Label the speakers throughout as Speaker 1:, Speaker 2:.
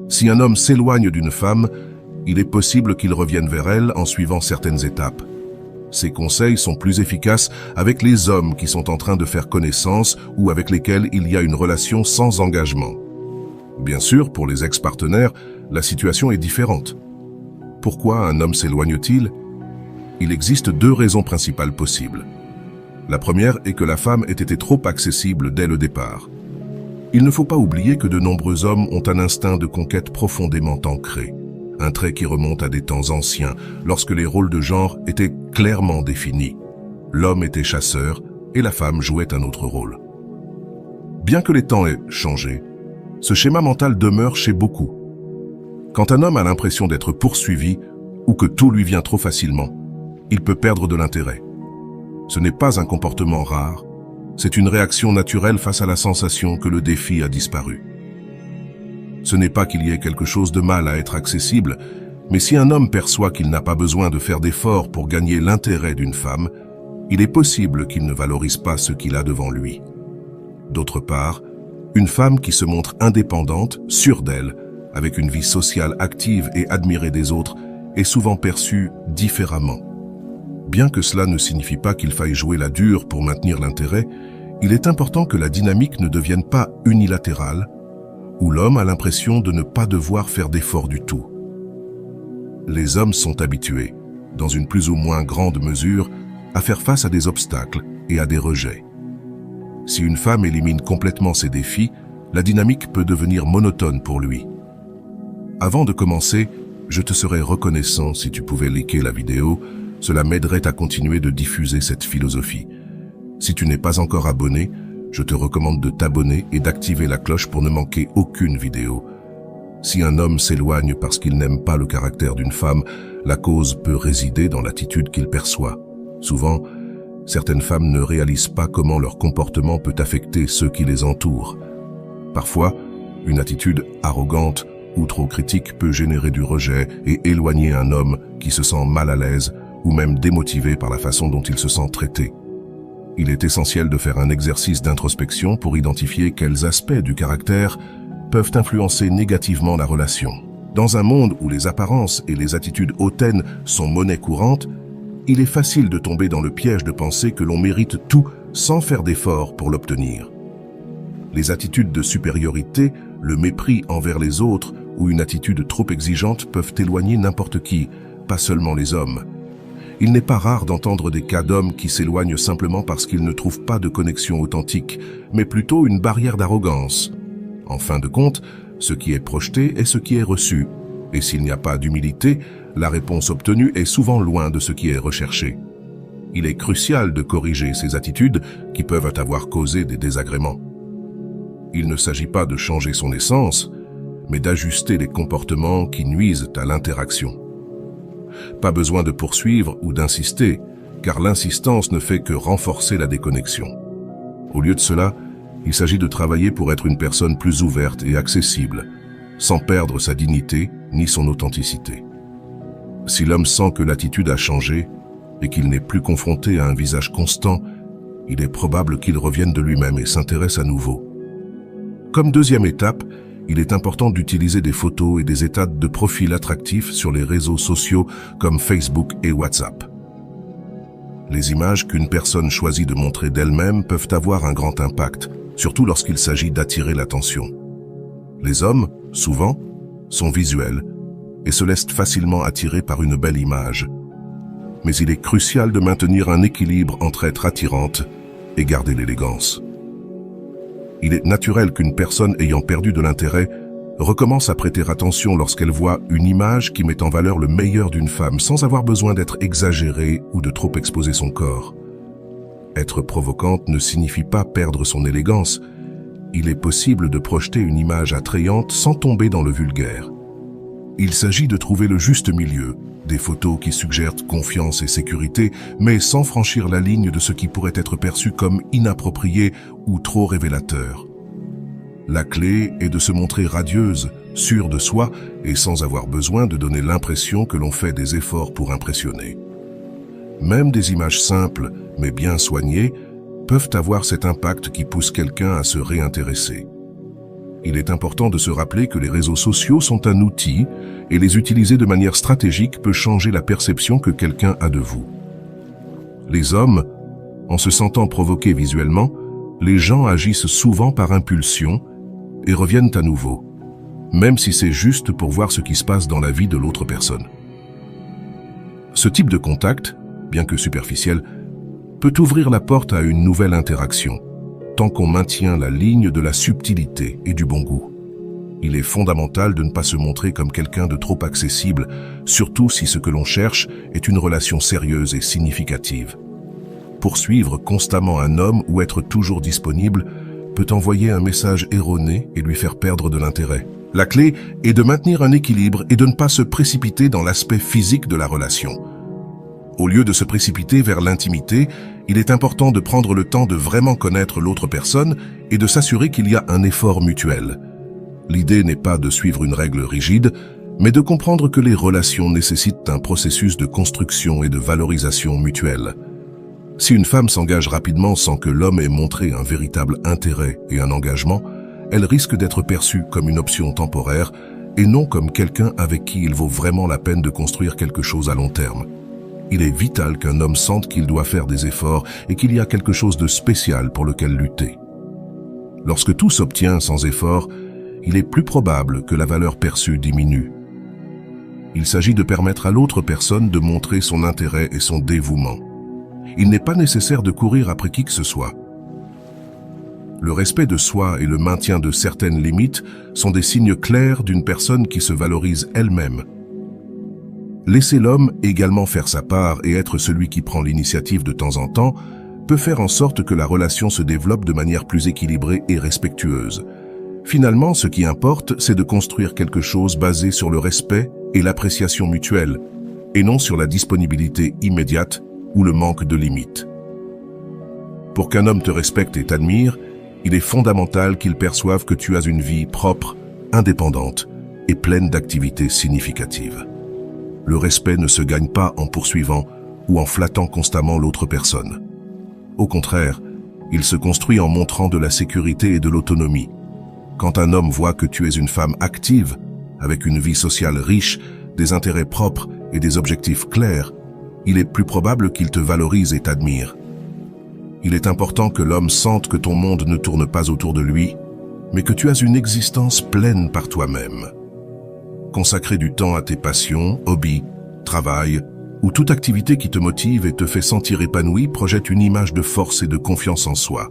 Speaker 1: Si un homme s'éloigne d'une femme, il est possible qu'il revienne vers elle en suivant certaines étapes. Ces conseils sont plus efficaces avec les hommes qui sont en train de faire connaissance ou avec lesquels il y a une relation sans engagement. Bien sûr, pour les ex-partenaires, la situation est différente. Pourquoi un homme s'éloigne-t-il? Il existe deux raisons principales possibles. La première est que la femme ait été trop accessible dès le départ. Il ne faut pas oublier que de nombreux hommes ont un instinct de conquête profondément ancré, un trait qui remonte à des temps anciens, lorsque les rôles de genre étaient clairement définis. L'homme était chasseur et la femme jouait un autre rôle. Bien que les temps aient changé, ce schéma mental demeure chez beaucoup. Quand un homme a l'impression d'être poursuivi ou que tout lui vient trop facilement, il peut perdre de l'intérêt. Ce n'est pas un comportement rare, c'est une réaction naturelle face à la sensation que le défi a disparu. Ce n'est pas qu'il y ait quelque chose de mal à être accessible, mais si un homme perçoit qu'il n'a pas besoin de faire d'efforts pour gagner l'intérêt d'une femme, il est possible qu'il ne valorise pas ce qu'il a devant lui. D'autre part, une femme qui se montre indépendante, sûre d'elle, avec une vie sociale active et admirée des autres, est souvent perçue différemment. Bien que cela ne signifie pas qu'il faille jouer la dure pour maintenir l'intérêt, il est important que la dynamique ne devienne pas unilatérale, où l'homme a l'impression de ne pas devoir faire d'efforts du tout. Les hommes sont habitués, dans une plus ou moins grande mesure, à faire face à des obstacles et à des rejets. Si une femme élimine complètement ces défis, la dynamique peut devenir monotone pour lui. Avant de commencer, je te serais reconnaissant si tu pouvais liker la vidéo, cela m'aiderait à continuer de diffuser cette philosophie. Si tu n'es pas encore abonné, je te recommande de t'abonner et d'activer la cloche pour ne manquer aucune vidéo. Si un homme s'éloigne parce qu'il n'aime pas le caractère d'une femme, la cause peut résider dans l'attitude qu'il perçoit. Souvent, certaines femmes ne réalisent pas comment leur comportement peut affecter ceux qui les entourent. Parfois, une attitude arrogante ou trop critique peut générer du rejet et éloigner un homme qui se sent mal à l'aise ou même démotivé par la façon dont il se sent traité. Il est essentiel de faire un exercice d'introspection pour identifier quels aspects du caractère peuvent influencer négativement la relation. Dans un monde où les apparences et les attitudes hautaines sont monnaie courante, il est facile de tomber dans le piège de penser que l'on mérite tout sans faire d'efforts pour l'obtenir. Les attitudes de supériorité, le mépris envers les autres ou une attitude trop exigeante peuvent éloigner n'importe qui, pas seulement les hommes. Il n'est pas rare d'entendre des cas d'hommes qui s'éloignent simplement parce qu'ils ne trouvent pas de connexion authentique, mais plutôt une barrière d'arrogance. En fin de compte, ce qui est projeté est ce qui est reçu, et s'il n'y a pas d'humilité, la réponse obtenue est souvent loin de ce qui est recherché. Il est crucial de corriger ces attitudes qui peuvent avoir causé des désagréments. Il ne s'agit pas de changer son essence, mais d'ajuster les comportements qui nuisent à l'interaction. Pas besoin de poursuivre ou d'insister, car l'insistance ne fait que renforcer la déconnexion. Au lieu de cela, il s'agit de travailler pour être une personne plus ouverte et accessible, sans perdre sa dignité ni son authenticité. Si l'homme sent que l'attitude a changé et qu'il n'est plus confronté à un visage constant, il est probable qu'il revienne de lui-même et s'intéresse à nouveau. Comme deuxième étape, il est important d'utiliser des photos et des états de profil attractifs sur les réseaux sociaux comme Facebook et WhatsApp. Les images qu'une personne choisit de montrer d'elle-même peuvent avoir un grand impact, surtout lorsqu'il s'agit d'attirer l'attention. Les hommes, souvent, sont visuels et se laissent facilement attirer par une belle image. Mais il est crucial de maintenir un équilibre entre être attirante et garder l'élégance. Il est naturel qu'une personne ayant perdu de l'intérêt recommence à prêter attention lorsqu'elle voit une image qui met en valeur le meilleur d'une femme sans avoir besoin d'être exagérée ou de trop exposer son corps. Être provocante ne signifie pas perdre son élégance. Il est possible de projeter une image attrayante sans tomber dans le vulgaire. Il s'agit de trouver le juste milieu, des photos qui suggèrent confiance et sécurité, mais sans franchir la ligne de ce qui pourrait être perçu comme inapproprié ou trop révélateur. La clé est de se montrer radieuse, sûre de soi et sans avoir besoin de donner l'impression que l'on fait des efforts pour impressionner. Même des images simples, mais bien soignées, peuvent avoir cet impact qui pousse quelqu'un à se réintéresser. Il est important de se rappeler que les réseaux sociaux sont un outil et les utiliser de manière stratégique peut changer la perception que quelqu'un a de vous. Les hommes, en se sentant provoqués visuellement, les gens agissent souvent par impulsion et reviennent à nouveau, même si c'est juste pour voir ce qui se passe dans la vie de l'autre personne. Ce type de contact, bien que superficiel, peut ouvrir la porte à une nouvelle interaction, tant qu'on maintient la ligne de la subtilité et du bon goût. Il est fondamental de ne pas se montrer comme quelqu'un de trop accessible, surtout si ce que l'on cherche est une relation sérieuse et significative. Poursuivre constamment un homme ou être toujours disponible peut envoyer un message erroné et lui faire perdre de l'intérêt. La clé est de maintenir un équilibre et de ne pas se précipiter dans l'aspect physique de la relation. Au lieu de se précipiter vers l'intimité, il est important de prendre le temps de vraiment connaître l'autre personne et de s'assurer qu'il y a un effort mutuel. L'idée n'est pas de suivre une règle rigide, mais de comprendre que les relations nécessitent un processus de construction et de valorisation mutuelle. Si une femme s'engage rapidement sans que l'homme ait montré un véritable intérêt et un engagement, elle risque d'être perçue comme une option temporaire et non comme quelqu'un avec qui il vaut vraiment la peine de construire quelque chose à long terme. Il est vital qu'un homme sente qu'il doit faire des efforts et qu'il y a quelque chose de spécial pour lequel lutter. Lorsque tout s'obtient sans effort, il est plus probable que la valeur perçue diminue. Il s'agit de permettre à l'autre personne de montrer son intérêt et son dévouement. Il n'est pas nécessaire de courir après qui que ce soit. Le respect de soi et le maintien de certaines limites sont des signes clairs d'une personne qui se valorise elle-même. Laisser l'homme également faire sa part et être celui qui prend l'initiative de temps en temps peut faire en sorte que la relation se développe de manière plus équilibrée et respectueuse. Finalement, ce qui importe, c'est de construire quelque chose basé sur le respect et l'appréciation mutuelle, et non sur la disponibilité immédiate ou le manque de limites. Pour qu'un homme te respecte et t'admire, il est fondamental qu'il perçoive que tu as une vie propre, indépendante et pleine d'activités significatives. Le respect ne se gagne pas en poursuivant ou en flattant constamment l'autre personne. Au contraire, il se construit en montrant de la sécurité et de l'autonomie. Quand un homme voit que tu es une femme active, avec une vie sociale riche, des intérêts propres et des objectifs clairs, il est plus probable qu'il te valorise et t'admire. Il est important que l'homme sente que ton monde ne tourne pas autour de lui, mais que tu as une existence pleine par toi-même. Consacrer du temps à tes passions, hobbies, travail, ou toute activité qui te motive et te fait sentir épanoui projette une image de force et de confiance en soi.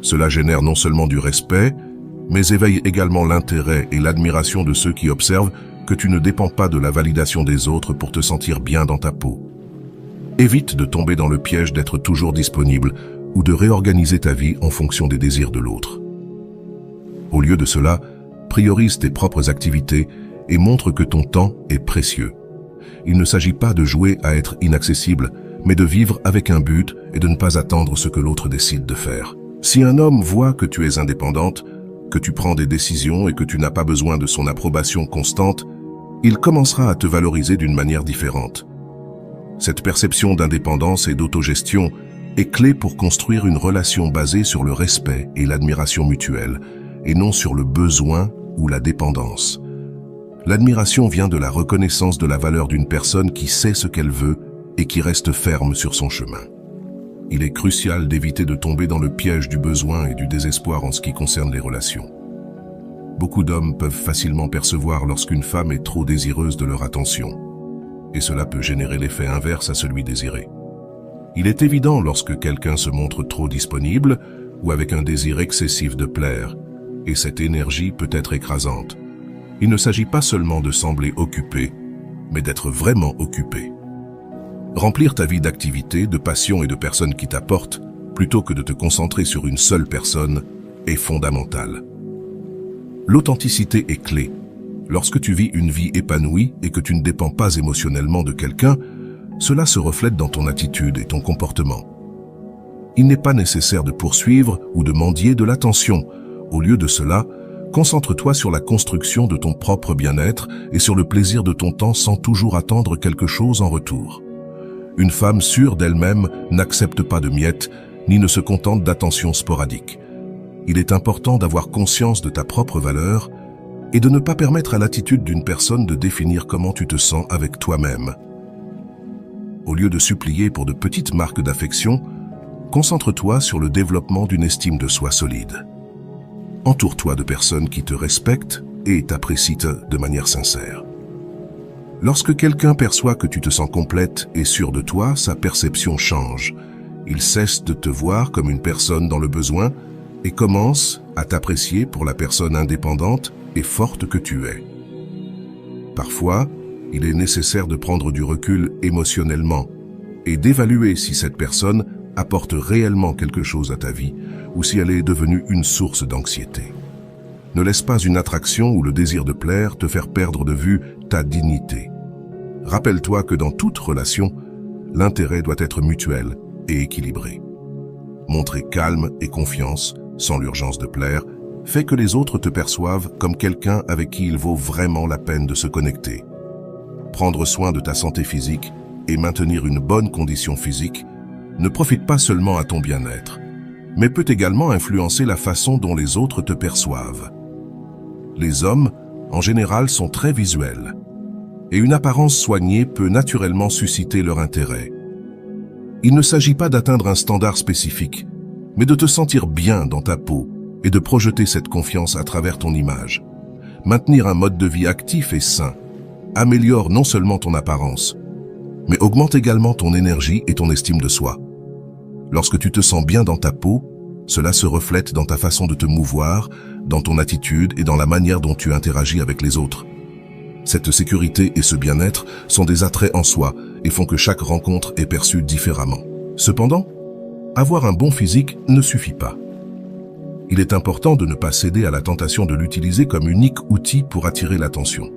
Speaker 1: Cela génère non seulement du respect, mais éveille également l'intérêt et l'admiration de ceux qui observent que tu ne dépends pas de la validation des autres pour te sentir bien dans ta peau. Évite de tomber dans le piège d'être toujours disponible ou de réorganiser ta vie en fonction des désirs de l'autre. Au lieu de cela, priorise tes propres activités et montre que ton temps est précieux. Il ne s'agit pas de jouer à être inaccessible, mais de vivre avec un but et de ne pas attendre ce que l'autre décide de faire. Si un homme voit que tu es indépendante, que tu prends des décisions et que tu n'as pas besoin de son approbation constante, il commencera à te valoriser d'une manière différente. Cette perception d'indépendance et d'autogestion est clé pour construire une relation basée sur le respect et l'admiration mutuelle, et non sur le besoin ou la dépendance. L'admiration vient de la reconnaissance de la valeur d'une personne qui sait ce qu'elle veut et qui reste ferme sur son chemin. Il est crucial d'éviter de tomber dans le piège du besoin et du désespoir en ce qui concerne les relations. Beaucoup d'hommes peuvent facilement percevoir lorsqu'une femme est trop désireuse de leur attention, et cela peut générer l'effet inverse à celui désiré. Il est évident lorsque quelqu'un se montre trop disponible ou avec un désir excessif de plaire, et cette énergie peut être écrasante. Il ne s'agit pas seulement de sembler occupé, mais d'être vraiment occupé. Remplir ta vie d'activités, de passions et de personnes qui t'apportent, plutôt que de te concentrer sur une seule personne, est fondamental. L'authenticité est clé. Lorsque tu vis une vie épanouie et que tu ne dépends pas émotionnellement de quelqu'un, cela se reflète dans ton attitude et ton comportement. Il n'est pas nécessaire de poursuivre ou de mendier de l'attention. Au lieu de cela, concentre-toi sur la construction de ton propre bien-être et sur le plaisir de ton temps sans toujours attendre quelque chose en retour. Une femme sûre d'elle-même n'accepte pas de miettes, ni ne se contente d'attentions sporadiques. Il est important d'avoir conscience de ta propre valeur et de ne pas permettre à l'attitude d'une personne de définir comment tu te sens avec toi-même. Au lieu de supplier pour de petites marques d'affection, concentre-toi sur le développement d'une estime de soi solide. Entoure-toi de personnes qui te respectent et t'apprécient de manière sincère. Lorsque quelqu'un perçoit que tu te sens complète et sûre de toi, sa perception change. Il cesse de te voir comme une personne dans le besoin et commence à t'apprécier pour la personne indépendante et forte que tu es. Parfois, il est nécessaire de prendre du recul émotionnellement et d'évaluer si cette personne apporte réellement quelque chose à ta vie ou si elle est devenue une source d'anxiété. Ne laisse pas une attraction ou le désir de plaire te faire perdre de vue ta dignité. Rappelle-toi que dans toute relation, l'intérêt doit être mutuel et équilibré. Montrer calme et confiance, sans l'urgence de plaire, fait que les autres te perçoivent comme quelqu'un avec qui il vaut vraiment la peine de se connecter. Prendre soin de ta santé physique et maintenir une bonne condition physique ne profite pas seulement à ton bien-être, mais peut également influencer la façon dont les autres te perçoivent. Les hommes, en général, sont très visuels, et une apparence soignée peut naturellement susciter leur intérêt. Il ne s'agit pas d'atteindre un standard spécifique, mais de te sentir bien dans ta peau et de projeter cette confiance à travers ton image. Maintenir un mode de vie actif et sain améliore non seulement ton apparence, mais augmente également ton énergie et ton estime de soi. Lorsque tu te sens bien dans ta peau, cela se reflète dans ta façon de te mouvoir, dans ton attitude et dans la manière dont tu interagis avec les autres. Cette sécurité et ce bien-être sont des attraits en soi et font que chaque rencontre est perçue différemment. Cependant, avoir un bon physique ne suffit pas. Il est important de ne pas céder à la tentation de l'utiliser comme unique outil pour attirer l'attention.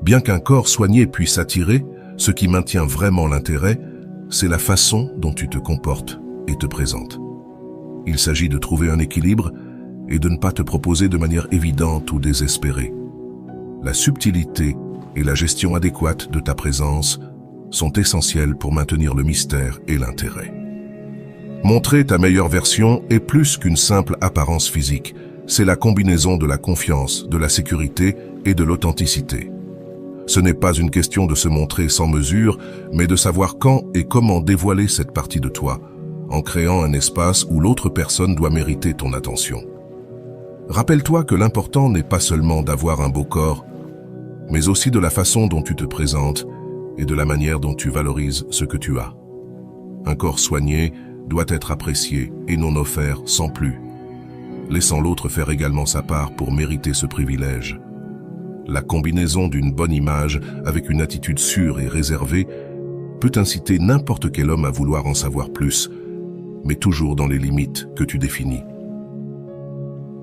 Speaker 1: Bien qu'un corps soigné puisse attirer, ce qui maintient vraiment l'intérêt, c'est la façon dont tu te comportes et te présentes. Il s'agit de trouver un équilibre et de ne pas te proposer de manière évidente ou désespérée. La subtilité et la gestion adéquate de ta présence sont essentielles pour maintenir le mystère et l'intérêt. Montrer ta meilleure version est plus qu'une simple apparence physique. C'est la combinaison de la confiance, de la sécurité et de l'authenticité. Ce n'est pas une question de se montrer sans mesure, mais de savoir quand et comment dévoiler cette partie de toi, en créant un espace où l'autre personne doit mériter ton attention. Rappelle-toi que l'important n'est pas seulement d'avoir un beau corps, mais aussi de la façon dont tu te présentes et de la manière dont tu valorises ce que tu as. Un corps soigné doit être apprécié et non offert sans plus, laissant l'autre faire également sa part pour mériter ce privilège. La combinaison d'une bonne image avec une attitude sûre et réservée peut inciter n'importe quel homme à vouloir en savoir plus, mais toujours dans les limites que tu définis.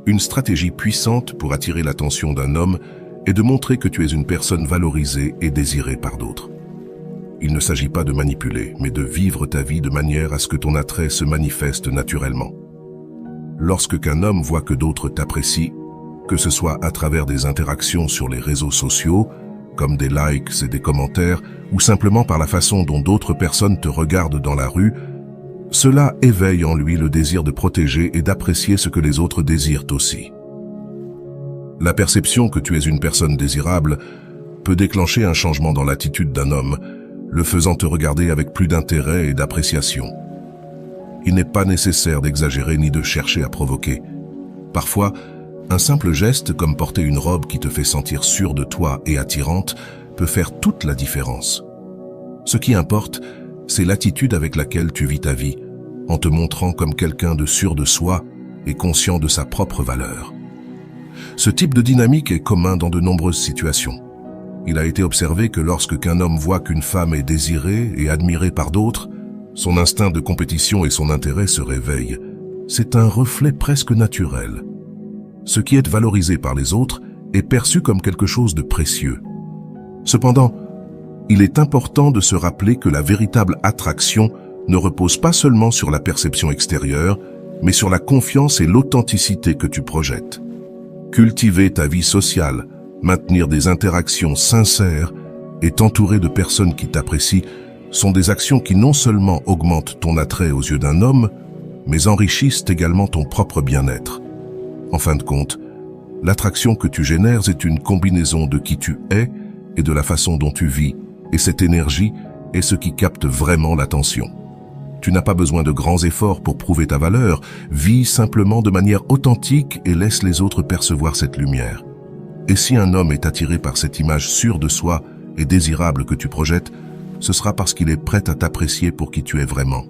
Speaker 1: Une stratégie puissante pour attirer l'attention d'un homme est de montrer que tu es une personne valorisée et désirée par d'autres. Il ne s'agit pas de manipuler, mais de vivre ta vie de manière à ce que ton attrait se manifeste naturellement. Lorsque qu'un homme voit que d'autres t'apprécient, que ce soit à travers des interactions sur les réseaux sociaux, comme des likes et des commentaires, ou simplement par la façon dont d'autres personnes te regardent dans la rue, cela éveille en lui le désir de protéger et d'apprécier ce que les autres désirent aussi. La perception que tu es une personne désirable peut déclencher un changement dans l'attitude d'un homme, le faisant te regarder avec plus d'intérêt et d'appréciation. Il n'est pas nécessaire d'exagérer ni de chercher à provoquer. Parfois, un simple geste comme porter une robe qui te fait sentir sûre de toi et attirante peut faire toute la différence. Ce qui importe, c'est l'attitude avec laquelle tu vis ta vie, en te montrant comme quelqu'un de sûr de soi et conscient de sa propre valeur. Ce type de dynamique est commun dans de nombreuses situations. Il a été observé que lorsque qu'un homme voit qu'une femme est désirée et admirée par d'autres, son instinct de compétition et son intérêt se réveillent. C'est un reflet presque naturel. Ce qui est valorisé par les autres est perçu comme quelque chose de précieux. Cependant, il est important de se rappeler que la véritable attraction ne repose pas seulement sur la perception extérieure, mais sur la confiance et l'authenticité que tu projettes. Cultiver ta vie sociale, maintenir des interactions sincères et t'entourer de personnes qui t'apprécient sont des actions qui non seulement augmentent ton attrait aux yeux d'un homme, mais enrichissent également ton propre bien-être. En fin de compte, l'attraction que tu génères est une combinaison de qui tu es et de la façon dont tu vis, et cette énergie est ce qui capte vraiment l'attention. Tu n'as pas besoin de grands efforts pour prouver ta valeur, vis simplement de manière authentique et laisse les autres percevoir cette lumière. Et si un homme est attiré par cette image sûre de soi et désirable que tu projettes, ce sera parce qu'il est prêt à t'apprécier pour qui tu es vraiment.